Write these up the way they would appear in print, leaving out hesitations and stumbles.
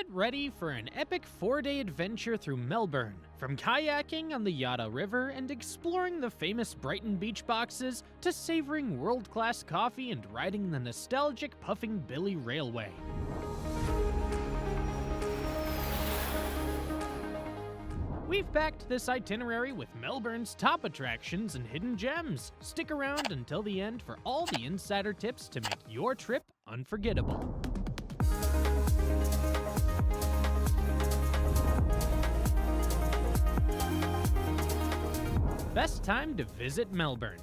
Get ready for an epic 4-day adventure through Melbourne. From kayaking on the Yarra River and exploring the famous Brighton beach boxes to savoring world-class coffee and riding the nostalgic Puffing Billy Railway. We've packed this itinerary with Melbourne's top attractions and hidden gems. Stick around until the end for all the insider tips to make your trip unforgettable. Best time to visit Melbourne.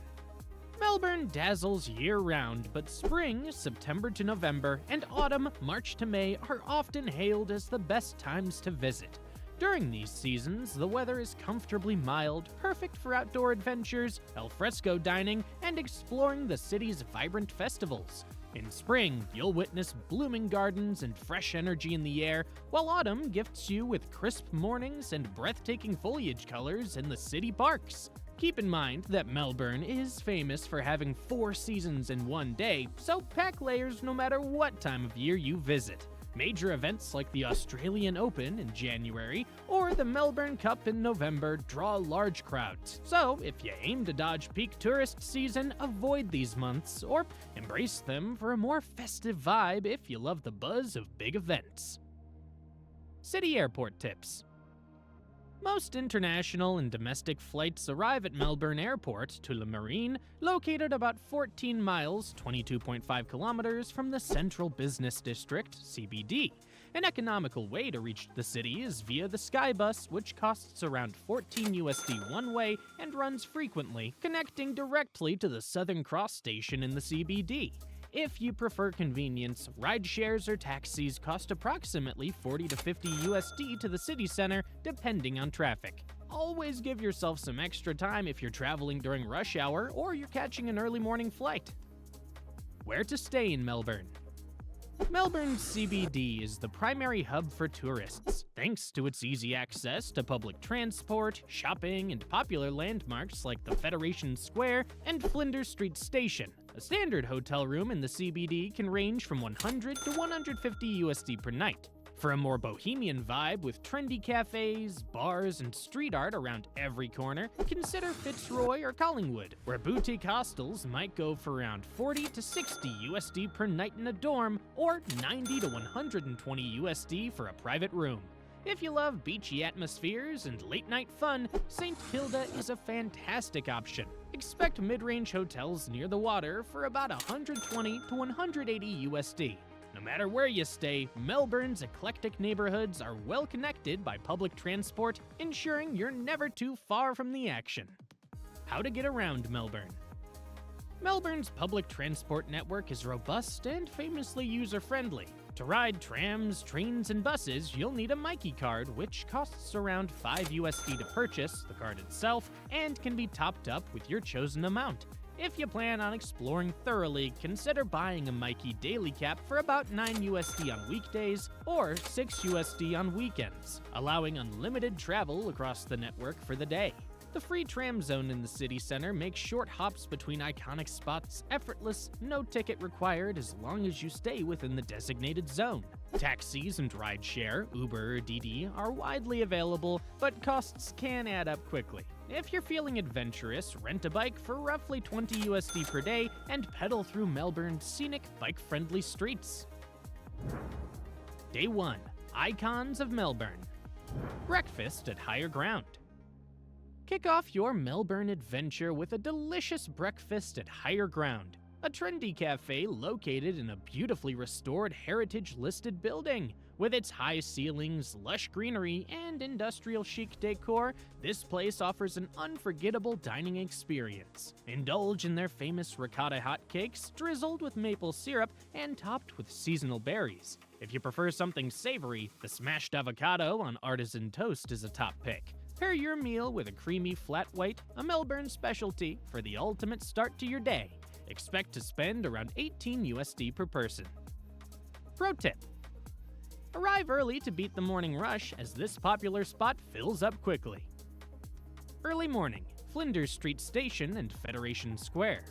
Melbourne dazzles year-round, but spring, September to November, and autumn, March to May, are often hailed as the best times to visit. During these seasons, the weather is comfortably mild, perfect for outdoor adventures, alfresco dining, and exploring the city's vibrant festivals. In spring, you'll witness blooming gardens and fresh energy in the air, while autumn gifts you with crisp mornings and breathtaking foliage colors in the city parks. Keep in mind that Melbourne is famous for having 4 seasons in one day, so pack layers no matter what time of year you visit. Major events like the Australian Open in January or the Melbourne Cup in November draw large crowds, so if you aim to dodge peak tourist season, avoid these months or embrace them for a more festive vibe if you love the buzz of big events. City airport tips. Most international and domestic flights arrive at Melbourne Airport, to Le Marine, located about 14 miles (22.5 kilometers) from the Central Business District, CBD. An economical way to reach the city is via the Skybus, which costs around $14 one way and runs frequently, connecting directly to the Southern Cross station in the CBD. If you prefer convenience, ride shares or taxis cost approximately $40 to $50 to the city center, depending on traffic. Always give yourself some extra time if you're traveling during rush hour or you're catching an early morning flight. Where to stay in Melbourne? Melbourne's CBD is the primary hub for tourists, thanks to its easy access to public transport, shopping, and popular landmarks like the Federation Square and Flinders Street Station. A standard hotel room in the CBD can range from $100 to $150 per night. For a more bohemian vibe with trendy cafes, bars, and street art around every corner, consider Fitzroy or Collingwood, where boutique hostels might go for around $40 to $60 per night in a dorm, or $90 to $120 for a private room. If you love beachy atmospheres and late-night fun, St. Kilda is a fantastic option. Expect mid-range hotels near the water for about $120 to $180. No matter where you stay, Melbourne's eclectic neighborhoods are well connected by public transport, ensuring you're never too far from the action. How to get around Melbourne. Melbourne's public transport network is robust and famously user-friendly. To ride trams, trains, and buses, you'll need a Myki card, which costs around $5 to purchase, the card itself, and can be topped up with your chosen amount. If you plan on exploring thoroughly, consider buying a Myki daily cap for about $9 on weekdays or $6 on weekends, allowing unlimited travel across the network for the day. The free tram zone in the city center makes short hops between iconic spots effortless, no ticket required as long as you stay within the designated zone. Taxis and rideshare, Uber or Didi, are widely available, but costs can add up quickly. If you're feeling adventurous, rent a bike for roughly $20 per day and pedal through Melbourne's scenic, bike-friendly streets. Day 1. Icons of Melbourne. Breakfast at higher ground. Kick off your Melbourne adventure with a delicious breakfast at Higher Ground, a trendy cafe located in a beautifully restored heritage-listed building. With its high ceilings, lush greenery, and industrial chic decor, this place offers an unforgettable dining experience. Indulge in their famous ricotta hotcakes, drizzled with maple syrup and topped with seasonal berries. If you prefer something savory, the smashed avocado on artisan toast is a top pick. Pair your meal with a creamy flat white, a Melbourne specialty, for the ultimate start to your day. Expect to spend around $18 per person. Pro tip: arrive early to beat the morning rush, as this popular spot fills up quickly. Early morning, Flinders Street Station and Federation Square.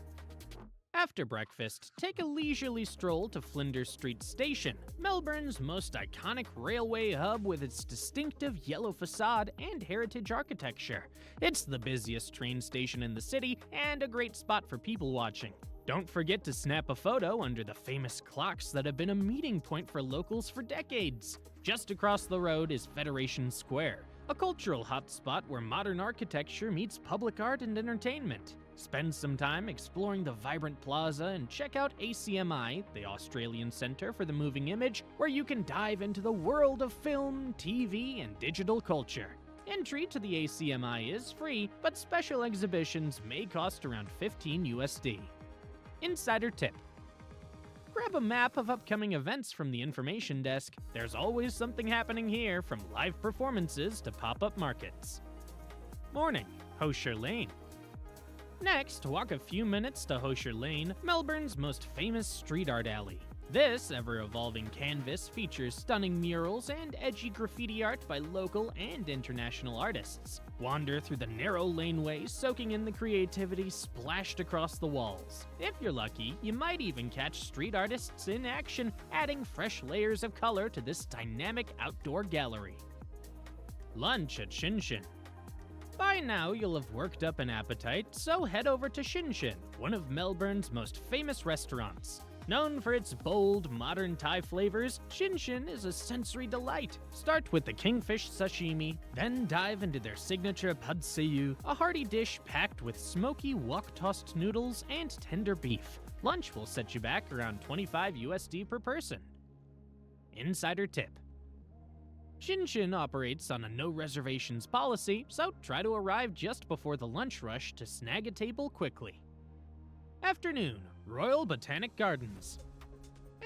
After breakfast, take a leisurely stroll to Flinders Street Station, Melbourne's most iconic railway hub with its distinctive yellow facade and heritage architecture. It's the busiest train station in the city and a great spot for people watching. Don't forget to snap a photo under the famous clocks that have been a meeting point for locals for decades. Just across the road is Federation Square, a cultural hotspot where modern architecture meets public art and entertainment. Spend some time exploring the vibrant plaza and check out ACMI, the Australian Centre for the Moving Image, where you can dive into the world of film, TV, and digital culture. Entry to the ACMI is free, but special exhibitions may cost around $15 USD. Insider tip: grab a map of upcoming events from the information desk. There's always something happening here, from live performances to pop-up markets. Morning, Hosier Lane. Next, walk a few minutes to Hosier Lane, Melbourne's most famous street art alley. This ever-evolving canvas features stunning murals and edgy graffiti art by local and international artists. Wander through the narrow laneway, soaking in the creativity splashed across the walls. If you're lucky, you might even catch street artists in action, adding fresh layers of color to this dynamic outdoor gallery. Lunch at Shin Shin. By now, you'll have worked up an appetite, so head over to Shin Shin, one of Melbourne's most famous restaurants. Known for its bold, modern Thai flavors, Shin Shin is a sensory delight. Start with the kingfish sashimi, then dive into their signature pad see ew, a hearty dish packed with smoky wok-tossed noodles and tender beef. Lunch will set you back around $25 USD per person. Insider tip: Shin Shin operates on a no reservations policy, so try to arrive just before the lunch rush to snag a table quickly. Afternoon, Royal Botanic Gardens.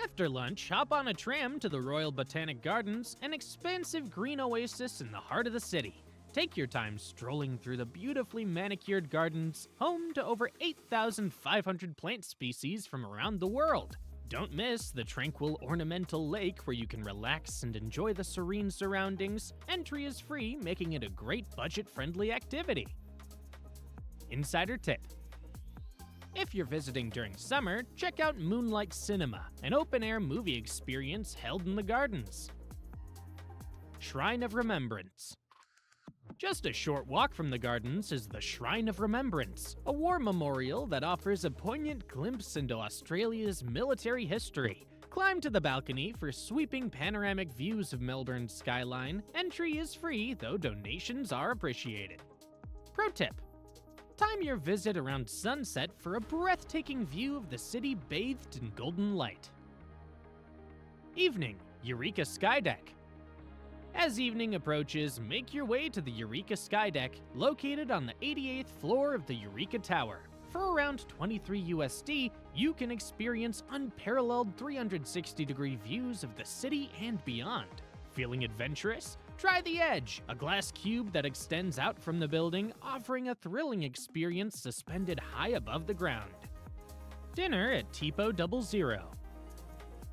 After lunch, hop on a tram to the Royal Botanic Gardens, an expansive green oasis in the heart of the city. Take your time strolling through the beautifully manicured gardens, home to over 8,500 plant species from around the world. Don't miss the tranquil ornamental lake where you can relax and enjoy the serene surroundings. Entry is free, making it a great budget-friendly activity. Insider tip: if you're visiting during summer, check out Moonlight Cinema, an open-air movie experience held in the gardens. Shrine of Remembrance. Just a short walk from the gardens is the Shrine of Remembrance, a war memorial that offers a poignant glimpse into Australia's military history. Climb to the balcony for sweeping panoramic views of Melbourne's skyline. Entry is free, though donations are appreciated. Pro tip: time your visit around sunset for a breathtaking view of the city bathed in golden light. Evening, Eureka Skydeck. As evening approaches, make your way to the Eureka Skydeck, located on the 88th floor of the Eureka Tower. For around $23 USD, you can experience unparalleled 360-degree views of the city and beyond. Feeling adventurous? Try the Edge, a glass cube that extends out from the building, offering a thrilling experience suspended high above the ground. Dinner at Tipo 00.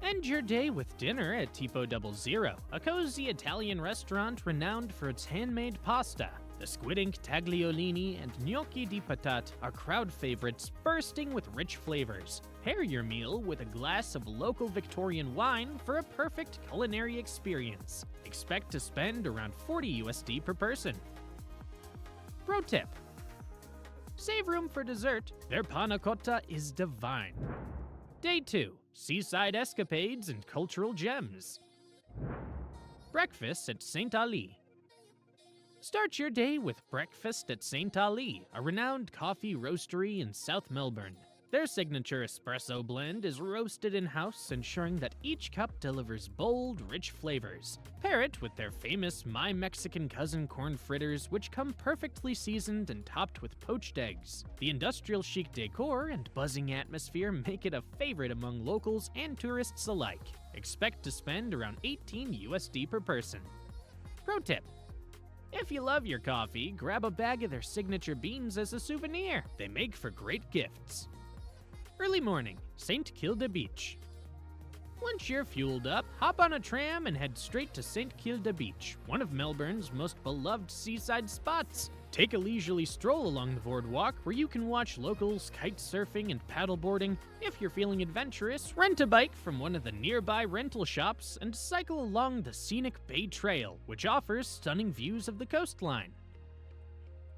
End your day with dinner at Tipo 00, a cozy Italian restaurant renowned for its handmade pasta. The squid ink tagliolini and gnocchi di patate are crowd favorites, bursting with rich flavors. Pair your meal with a glass of local Victorian wine for a perfect culinary experience. Expect to spend around $40 USD per person. Pro tip: save room for dessert. Their panna cotta is divine. Day 2. Seaside Escapades and Cultural Gems. Breakfast at St. Ali. Start your day with breakfast at St. Ali, a renowned coffee roastery in South Melbourne. Their signature espresso blend is roasted in-house, ensuring that each cup delivers bold, rich flavors. Pair it with their famous My Mexican Cousin corn fritters, which come perfectly seasoned and topped with poached eggs. The industrial chic decor and buzzing atmosphere make it a favorite among locals and tourists alike. Expect to spend around $18 USD per person. Pro tip: if you love your coffee, grab a bag of their signature beans as a souvenir. They make for great gifts. Early morning, St. Kilda Beach. Once you're fueled up, hop on a tram and head straight to St. Kilda Beach, one of Melbourne's most beloved seaside spots. Take a leisurely stroll along the boardwalk where you can watch locals kite surfing and paddleboarding. If you're feeling adventurous, rent a bike from one of the nearby rental shops and cycle along the Scenic Bay Trail, which offers stunning views of the coastline.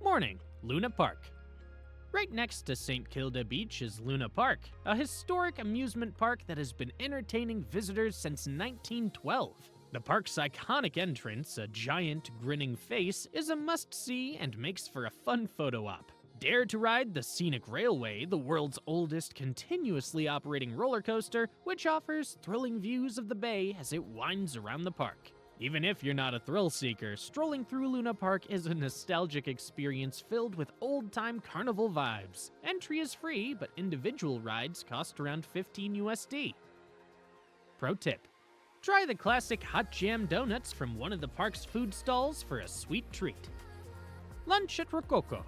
Morning, Luna Park. Right next to St. Kilda Beach is Luna Park, a historic amusement park that has been entertaining visitors since 1912. The park's iconic entrance, a giant grinning face, is a must-see and makes for a fun photo op. Dare to ride the Scenic Railway, the world's oldest continuously operating roller coaster, which offers thrilling views of the bay as it winds around the park. Even if you're not a thrill seeker, strolling through Luna Park is a nostalgic experience filled with old-time carnival vibes. Entry is free, but individual rides cost around $15 USD. Pro tip: try the classic hot jam donuts from one of the park's food stalls for a sweet treat. Lunch at Rococo.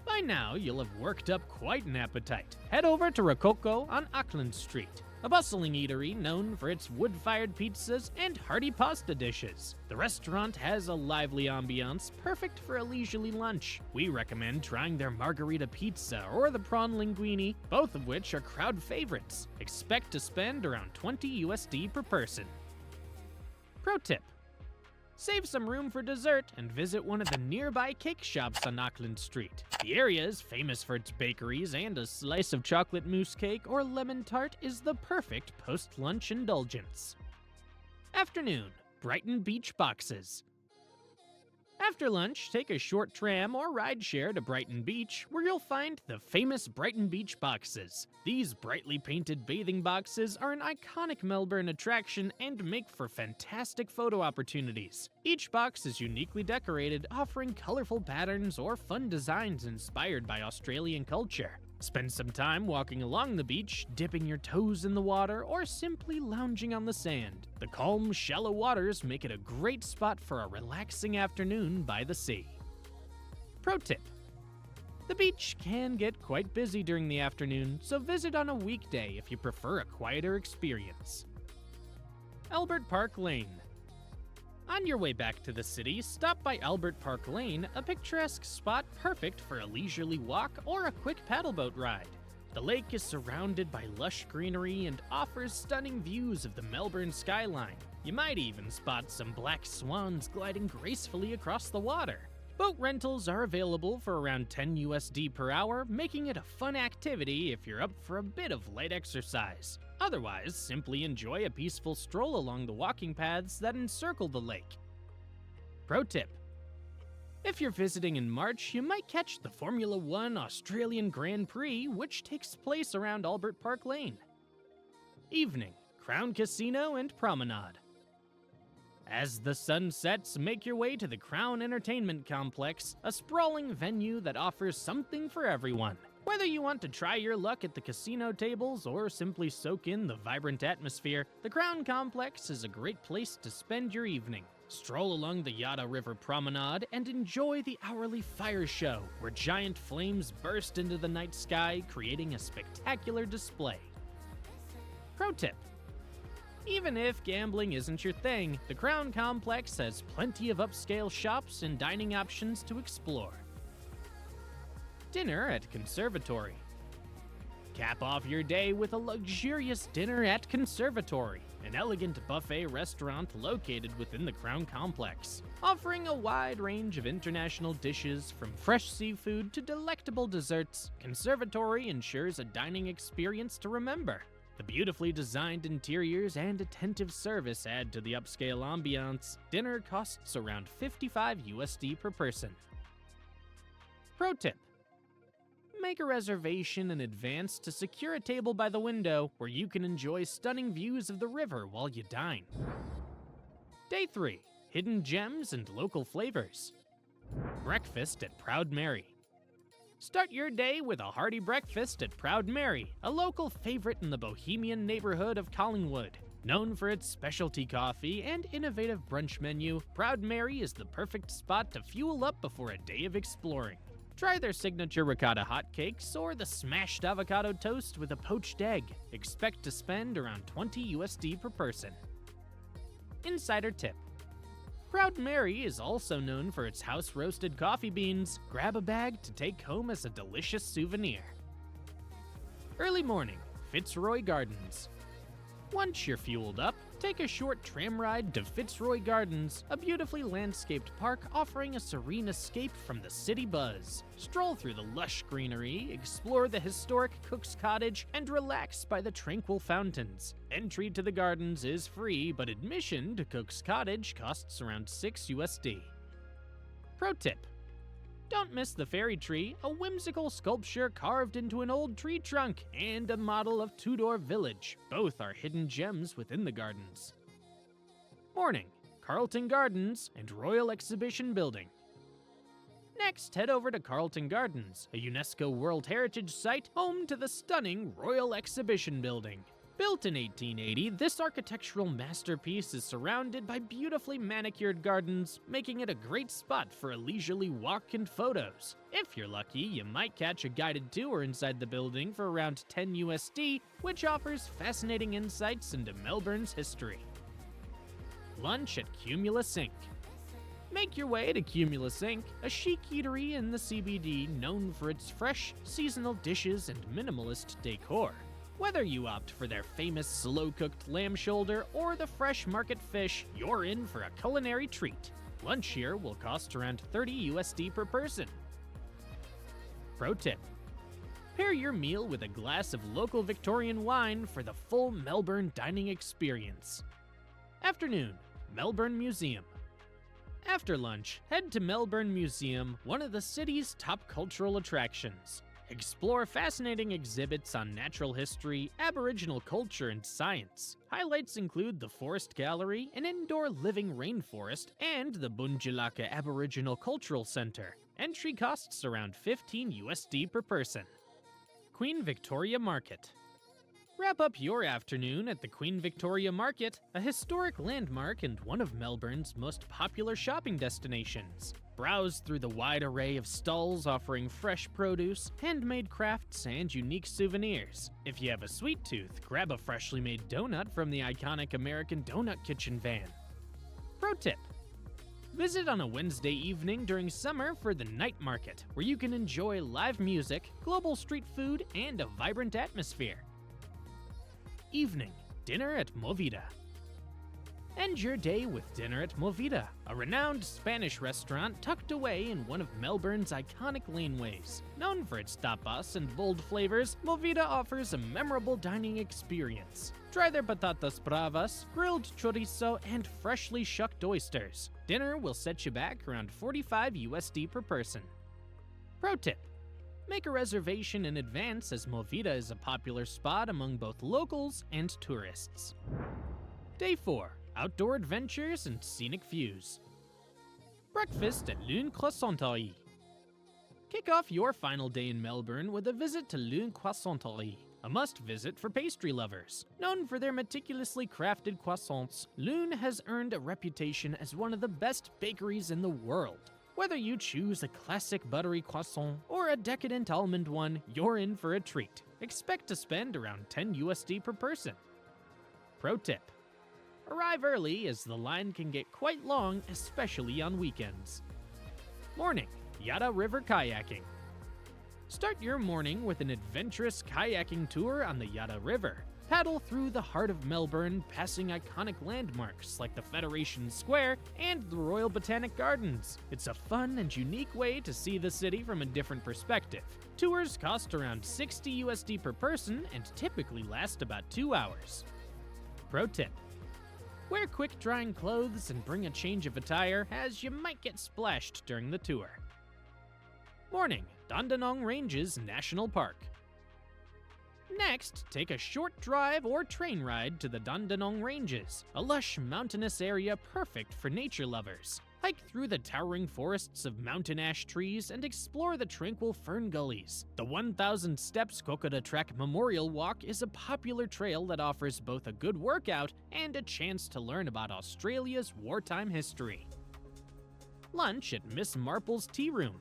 By now, you'll have worked up quite an appetite. Head over to Rococo on Auckland Street, a bustling eatery known for its wood-fired pizzas and hearty pasta dishes. The restaurant has a lively ambiance, perfect for a leisurely lunch. We recommend trying their margarita pizza or the prawn linguine, both of which are crowd favorites. Expect to spend around $20 USD per person. Pro tip: save some room for dessert and visit one of the nearby cake shops on Auckland Street. The area is famous for its bakeries, and a slice of chocolate mousse cake or lemon tart is the perfect post-lunch indulgence. Afternoon, Brighton Beach Boxes. After lunch, take a short tram or rideshare to Brighton Beach, where you'll find the famous Brighton Beach Boxes. These brightly painted bathing boxes are an iconic Melbourne attraction and make for fantastic photo opportunities. Each box is uniquely decorated, offering colorful patterns or fun designs inspired by Australian culture. Spend some time walking along the beach, dipping your toes in the water, or simply lounging on the sand. The calm, shallow waters make it a great spot for a relaxing afternoon by the sea. Pro tip: the beach can get quite busy during the afternoon, so visit on a weekday if you prefer a quieter experience. Albert Park Lane. On your way back to the city, stop by Albert Park Lane, a picturesque spot perfect for a leisurely walk or a quick paddleboat ride. The lake is surrounded by lush greenery and offers stunning views of the Melbourne skyline. You might even spot some black swans gliding gracefully across the water. Boat rentals are available for around $10 USD per hour, making it a fun activity if you're up for a bit of light exercise. Otherwise, simply enjoy a peaceful stroll along the walking paths that encircle the lake. Pro tip: if you're visiting in March, you might catch the Formula One Australian Grand Prix, which takes place around Albert Park Lane. Evening, Crown Casino and Promenade. As the sun sets, make your way to the Crown Entertainment Complex, a sprawling venue that offers something for everyone. Whether you want to try your luck at the casino tables or simply soak in the vibrant atmosphere, the Crown Complex is a great place to spend your evening. Stroll along the Yarra River Promenade and enjoy the hourly fire show, where giant flames burst into the night sky, creating a spectacular display. Pro tip: even if gambling isn't your thing, the Crown Complex has plenty of upscale shops and dining options to explore. Dinner at Conservatory. Cap off your day with a luxurious dinner at Conservatory, an elegant buffet restaurant located within the Crown Complex. Offering a wide range of international dishes from fresh seafood to delectable desserts, Conservatory ensures a dining experience to remember. The beautifully designed interiors and attentive service add to the upscale ambiance. Dinner costs around $55 USD per person. Pro tip: make a reservation in advance to secure a table by the window where you can enjoy stunning views of the river while you dine. Day 3. Hidden gems and local flavors. Breakfast at Proud Mary. Start your day with a hearty breakfast at Proud Mary, a local favorite in the bohemian neighborhood of Collingwood. Known for its specialty coffee and innovative brunch menu, Proud Mary is the perfect spot to fuel up before a day of exploring. Try their signature ricotta hotcakes or the smashed avocado toast with a poached egg. Expect to spend around $20 USD per person. Insider tip: Proud Mary is also known for its house-roasted coffee beans. Grab a bag to take home as a delicious souvenir. Early morning, Fitzroy Gardens. Once you're fueled up, take a short tram ride to Fitzroy Gardens, a beautifully landscaped park offering a serene escape from the city buzz. Stroll through the lush greenery, explore the historic Cook's Cottage, and relax by the tranquil fountains. Entry to the gardens is free, but admission to Cook's Cottage costs around $6 USD. Pro tip: don't miss the fairy tree, a whimsical sculpture carved into an old tree trunk, and a model of Tudor Village. Both are hidden gems within the gardens. Morning, Carlton Gardens and Royal Exhibition Building. Next, head over to Carlton Gardens, a UNESCO World Heritage Site home to the stunning Royal Exhibition Building. Built in 1880, this architectural masterpiece is surrounded by beautifully manicured gardens, making it a great spot for a leisurely walk and photos. If you're lucky, you might catch a guided tour inside the building for around $10 USD, which offers fascinating insights into Melbourne's history. Lunch at Cumulus Inc. Make your way to Cumulus Inc., a chic eatery in the CBD known for its fresh, seasonal dishes and minimalist decor. Whether you opt for their famous slow-cooked lamb shoulder or the fresh market fish, you're in for a culinary treat. Lunch here will cost around $30 USD per person. Pro tip: pair your meal with a glass of local Victorian wine for the full Melbourne dining experience. Afternoon, Melbourne Museum. After lunch, head to Melbourne Museum, one of the city's top cultural attractions. Explore fascinating exhibits on natural history, Aboriginal culture, and science. Highlights include the Forest Gallery, an indoor living rainforest, and the Bunjalaka Aboriginal Cultural Center. Entry costs around $15 USD per person. Queen Victoria Market. Wrap up your afternoon at the Queen Victoria Market, a historic landmark and one of Melbourne's most popular shopping destinations. Browse through the wide array of stalls offering fresh produce, handmade crafts, and unique souvenirs. If you have a sweet tooth, grab a freshly made donut from the iconic American Donut Kitchen van. Pro tip: visit on a Wednesday evening during summer for the night market, where you can enjoy live music, global street food, and a vibrant atmosphere. Evening, dinner at Movida. End your day with dinner at Movida, a renowned Spanish restaurant tucked away in one of Melbourne's iconic laneways. Known for its tapas and bold flavors, Movida offers a memorable dining experience. Try their patatas bravas, grilled chorizo, and freshly shucked oysters. Dinner will set you back around $45 USD per person. Pro tip: make a reservation in advance, as Movida is a popular spot among both locals and tourists. Day 4. Outdoor adventures and scenic views. Breakfast at L'Une Croissanterie. Kick off your final day in Melbourne with a visit to L'Une Croissanterie, a must-visit for pastry lovers. Known for their meticulously crafted croissants, L'Une has earned a reputation as one of the best bakeries in the world. Whether you choose a classic buttery croissant or a decadent almond one, you're in for a treat. Expect to spend around $10 USD per person. Pro tip: arrive early, as the line can get quite long, especially on weekends. Morning, Yarra River Kayaking. Start your morning with an adventurous kayaking tour on the Yarra River. Paddle through the heart of Melbourne, passing iconic landmarks like the Federation Square and the Royal Botanic Gardens. It's a fun and unique way to see the city from a different perspective. Tours cost around $60 USD per person and typically last about 2 hours. Pro tip: wear quick-drying clothes and bring a change of attire, as you might get splashed during the tour. Morning, Dandenong Ranges National Park. Next, take a short drive or train ride to the Dandenong Ranges, a lush mountainous area perfect for nature lovers. Hike through the towering forests of mountain ash trees and explore the tranquil fern gullies. The 1,000 Steps Kokoda Trek Memorial Walk is a popular trail that offers both a good workout and a chance to learn about Australia's wartime history. Lunch at Miss Marple's Tea Room.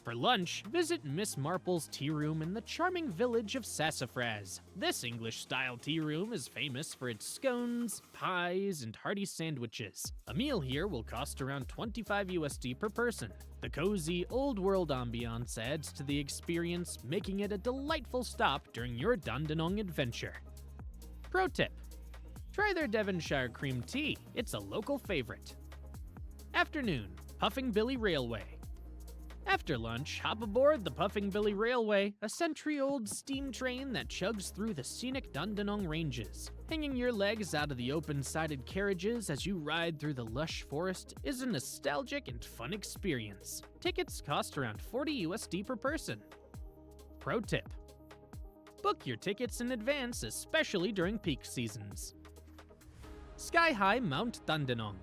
For lunch, visit Miss Marple's tea room in the charming village of Sassafras. This English-style tea room is famous for its scones, pies, and hearty sandwiches. A meal here will cost around $25 per person. The cozy, old-world ambiance adds to the experience, making it a delightful stop during your Dandenong adventure. Pro tip: try their Devonshire cream tea. It's a local favorite. Afternoon, Puffing Billy Railway. After lunch, hop aboard the Puffing Billy Railway, a century-old steam train that chugs through the scenic Dandenong ranges. Hanging your legs out of the open-sided carriages as you ride through the lush forest is a nostalgic and fun experience. Tickets cost around $40 per person. Pro tip: book your tickets in advance, especially during peak seasons. SkyHigh Mount Dandenong.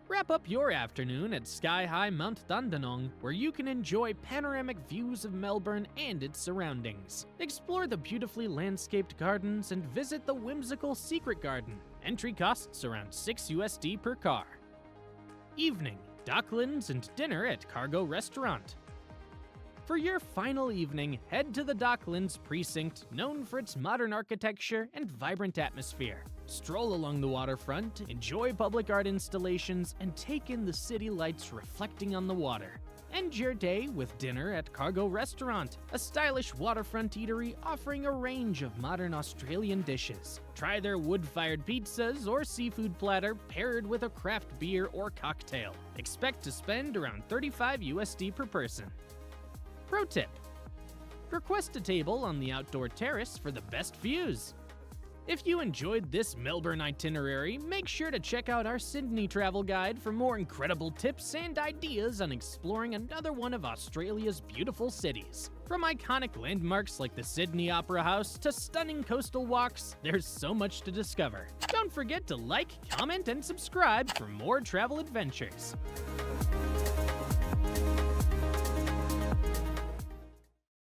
Wrap up your afternoon at SkyHigh Mount Dandenong, where you can enjoy panoramic views of Melbourne and its surroundings. Explore the beautifully landscaped gardens and visit the whimsical Secret Garden. Entry costs around $6 per car. Evening, Docklands and dinner at Cargo Restaurant. For your final evening, head to the Docklands precinct, known for its modern architecture and vibrant atmosphere. Stroll along the waterfront, enjoy public art installations, and take in the city lights reflecting on the water. End your day with dinner at Cargo Restaurant, a stylish waterfront eatery offering a range of modern Australian dishes. Try their wood-fired pizzas or seafood platter paired with a craft beer or cocktail. Expect to spend around $35 per person. Pro tip: request a table on the outdoor terrace for the best views. If you enjoyed this Melbourne itinerary, make sure to check out our Sydney travel guide for more incredible tips and ideas on exploring another one of Australia's beautiful cities. From iconic landmarks like the Sydney Opera House to stunning coastal walks, there's so much to discover. Don't forget to like, comment, and subscribe for more travel adventures.